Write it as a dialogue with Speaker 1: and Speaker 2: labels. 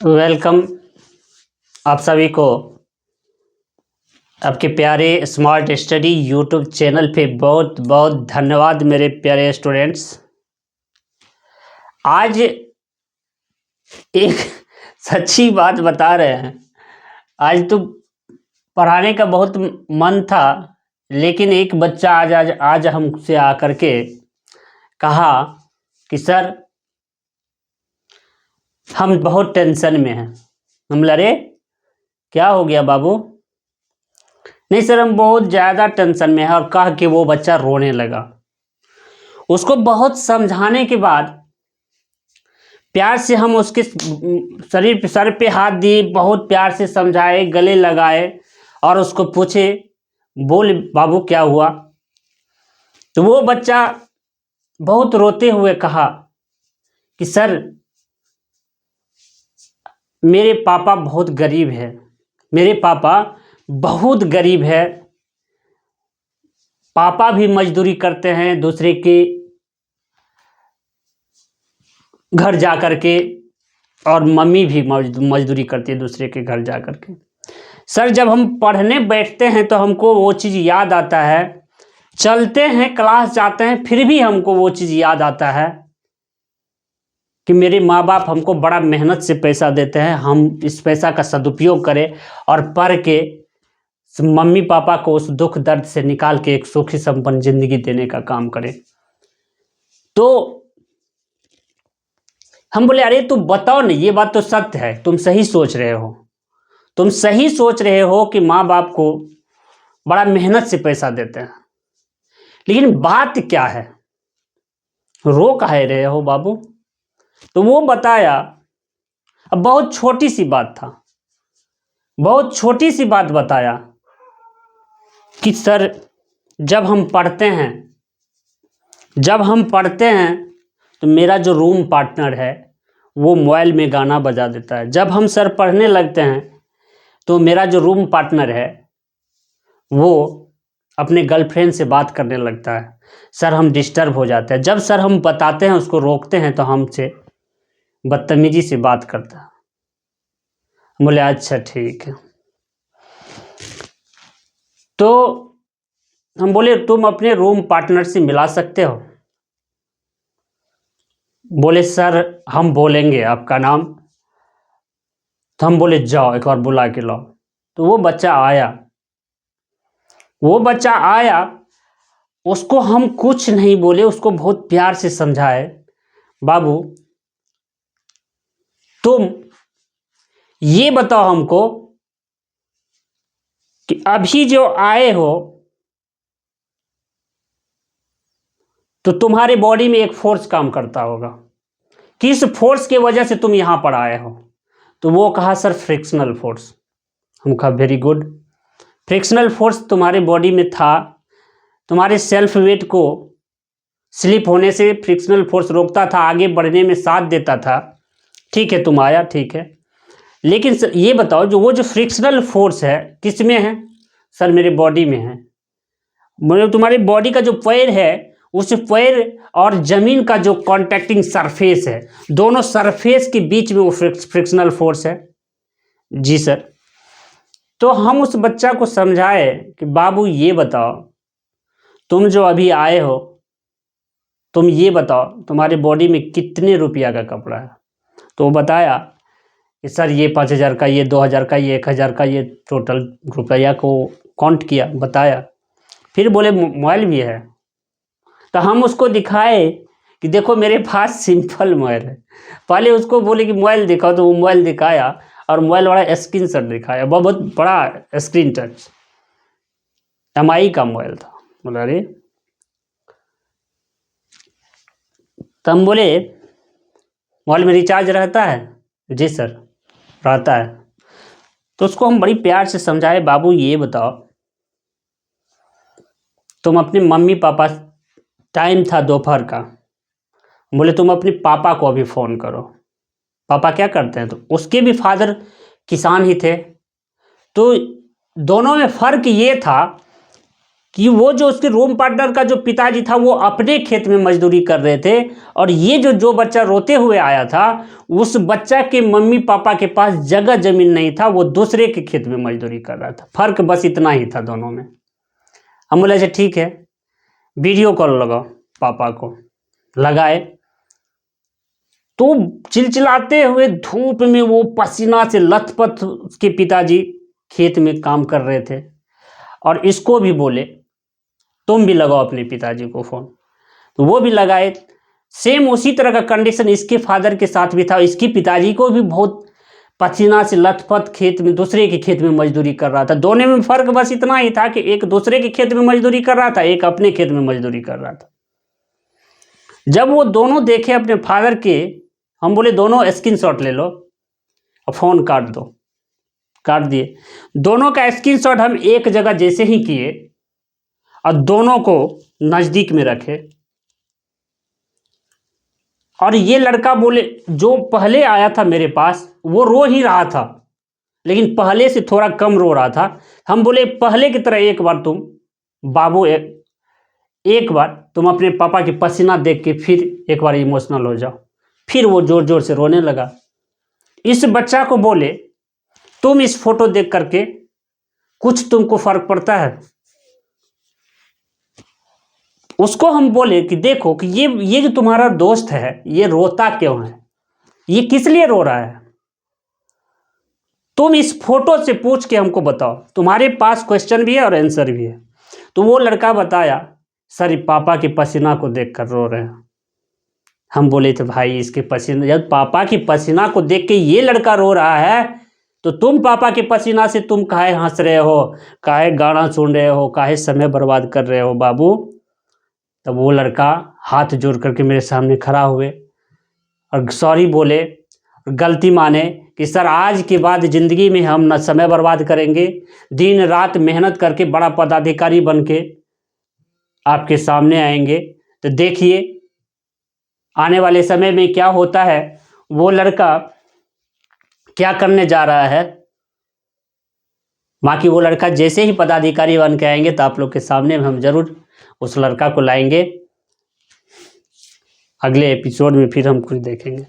Speaker 1: Welcome आप सभी को आपके प्यारे स्मार्ट स्टडी यूट्यूब चैनल पे बहुत बहुत धन्यवाद मेरे प्यारे स्टूडेंट्स। आज एक सच्ची बात बता रहे हैं। आज तो पढ़ाने का बहुत मन था, लेकिन एक बच्चा आज हमसे आकर के कहा कि सर हम बहुत टेंशन में हैं। हम बोले अरे क्या हो गया बाबू? नहीं सर हम बहुत ज़्यादा टेंशन में है। और कह के वो बच्चा रोने लगा। उसको बहुत समझाने के बाद प्यार से हम उसके शरीर पे सर पे हाथ दिए, बहुत प्यार से समझाए, गले लगाए और उसको पूछे बोल बाबू क्या हुआ? तो वो बच्चा बहुत रोते हुए कहा कि सर मेरे पापा बहुत गरीब है, मेरे पापा बहुत गरीब है। पापा भी मजदूरी करते हैं दूसरे के घर जा कर के, और मम्मी भी मजदूरी करती है दूसरे के घर जा कर के। सर जब हम पढ़ने बैठते हैं तो हमको वो चीज़ याद आता है, चलते हैं क्लास जाते हैं फिर भी हमको वो चीज़ याद आता है कि मेरे माँ बाप हमको बड़ा मेहनत से पैसा देते हैं, हम इस पैसा का सदुपयोग करें और पढ़ के मम्मी पापा को उस दुख दर्द से निकाल के एक सुखी संपन्न जिंदगी देने का काम करें। तो हम बोले अरे तू बताओ ना, ये बात तो सत्य है, तुम सही सोच रहे हो, तुम सही सोच रहे हो कि माँ बाप को बड़ा मेहनत से पैसा देते हैं, लेकिन बात क्या है, रो काहे रहे हो बाबू? तो वो बताया, अब बहुत छोटी सी बात था, बहुत छोटी सी बात बताया कि सर जब हम पढ़ते हैं तो मेरा जो रूम पार्टनर है वो मोबाइल में गाना बजा देता है। जब हम सर पढ़ने लगते हैं तो मेरा जो रूम पार्टनर है वो अपने गर्लफ्रेंड से बात करने लगता है। सर हम डिस्टर्ब हो जाते हैं। जब सर हम बताते हैं, उसको रोकते हैं, तो हमसे बदतमीजी से बात करता है। बोले अच्छा ठीक है। तो हम बोले तुम अपने रूम पार्टनर से मिला सकते हो? बोले सर हम बोलेंगे आपका नाम। तो हम बोले जाओ एक बार बुला के लाओ। तो वो बच्चा आया, उसको हम कुछ नहीं बोले, उसको बहुत प्यार से समझाए, बाबू तुम ये बताओ हमको कि अभी जो आए हो तो तुम्हारे बॉडी में एक फोर्स काम करता होगा, किस फोर्स के वजह से तुम यहां पर आए हो? तो वो कहा सर फ्रिक्शनल फोर्स। हम कहा वेरी गुड, फ्रिक्शनल फोर्स तुम्हारे बॉडी में था, तुम्हारे सेल्फ वेट को स्लिप होने से फ्रिक्शनल फोर्स रोकता था, आगे बढ़ने में साथ देता था। ठीक है तुम आया, ठीक है, लेकिन ये बताओ जो वो जो फ्रिक्शनल फोर्स है किस में है? सर मेरे बॉडी में है। मतलब तुम्हारी बॉडी का जो पैर है, उस पैर और जमीन का जो कॉन्टैक्टिंग सरफेस है, दोनों सरफेस के बीच में वो फ्रिक्शनल फोर्स है। जी सर। तो हम उस बच्चा को समझाए कि बाबू ये बताओ, तुम जो अभी आए हो, तुम ये बताओ तुम्हारे बॉडी में कितने रुपया का कपड़ा है? तो वो बताया कि सर ये 5,000 का, ये 2,000 का, ये 1,000 का, ये टोटल रुपया को काउंट किया, बताया। फिर बोले मोबाइल भी है। तो हम उसको दिखाए कि देखो मेरे पास सिंपल मोबाइल है। पहले उसको बोले कि मोबाइल दिखाओ, तो वो मोबाइल दिखाया और मोबाइल बड़ा स्क्रीन शॉट दिखाया, बहुत बड़ा स्क्रीन टच MI का मोबाइल था। बोला अरे, तो हम बोले मोबाइल में रिचार्ज रहता है? जी सर रहता है। तो उसको हम बड़ी प्यार से समझाए, बाबू ये बताओ तुम अपने मम्मी पापा, टाइम था दोपहर का, बोले तुम अपने पापा को अभी फ़ोन करो। पापा क्या करते हैं? तो उसके भी फादर किसान ही थे। तो दोनों में फ़र्क ये था कि वो जो उसके रूम पार्टनर का जो पिताजी था वो अपने खेत में मजदूरी कर रहे थे, और ये जो बच्चा रोते हुए आया था उस बच्चा के मम्मी पापा के पास जगह जमीन नहीं था, वो दूसरे के खेत में मजदूरी कर रहा था। फर्क बस इतना ही था दोनों में। हम बोले अच्छा ठीक है, वीडियो कॉल लगाओ। पापा को लगाए तो चिलचिलाते हुए धूप में वो पसीना से लथपथ उसके पिताजी खेत में काम कर रहे थे, और इसको भी बोले तुम भी लगाओ अपने पिताजी को फ़ोन। तो वो भी लगाए। सेम उसी तरह का कंडीशन इसके फादर के साथ भी था। इसके पिताजी को भी बहुत पसीना से लथपथ खेत में दूसरे के खेत में मजदूरी कर रहा था। दोनों में फ़र्क बस इतना ही था कि एक दूसरे के खेत में मजदूरी कर रहा था, एक अपने खेत में मजदूरी कर रहा था। जब वो दोनों देखे अपने फादर के, हम बोले दोनों स्क्रीनशॉट ले लो और फ़ोन काट दो। काट दिए। दोनों का स्क्रीनशॉट हम एक जगह जैसे ही किए और दोनों को नज़दीक में रखे, और ये लड़का बोले, जो पहले आया था मेरे पास वो रो ही रहा था, लेकिन पहले से थोड़ा कम रो रहा था। हम बोले पहले की तरह एक बार तुम बाबू एक बार तुम अपने पापा की पसीना देख के फिर एक बार इमोशनल हो जाओ। फिर वो जोर जोर से रोने लगा। इस बच्चा को बोले तुम इस फोटो देख करके कुछ तुमको फर्क पड़ता है? उसको हम बोले कि देखो कि ये जो तुम्हारा दोस्त है ये रोता क्यों है, ये किस लिए रो रहा है, तुम इस फोटो से पूछ के हमको बताओ। तुम्हारे पास क्वेश्चन भी है और आंसर भी है। तो वो लड़का बताया सर पापा के पसीना को देखकर रो रहे हैं। हम बोले थे भाई इसके पसीना, जब पापा की पसीना को देख के ये लड़का रो रहा है तो तुम पापा के पसीना से तुम काहे हंस रहे हो, काहे गाना सुन रहे हो, काहे समय बर्बाद कर रहे हो बाबू। तब वो लड़का हाथ जोड़ करके मेरे सामने खड़ा हुए और सॉरी बोले, गलती माने कि सर आज के बाद ज़िंदगी में हम न समय बर्बाद करेंगे, दिन रात मेहनत करके बड़ा पदाधिकारी बन के आपके सामने आएंगे। तो देखिए आने वाले समय में क्या होता है, वो लड़का क्या करने जा रहा है। बाकी वो लड़का जैसे ही पदाधिकारी बन के आएंगे तो आप लोग के सामने हम जरूर उस लड़का को लाएंगे। अगले एपिसोड में फिर हम कुछ देखेंगे।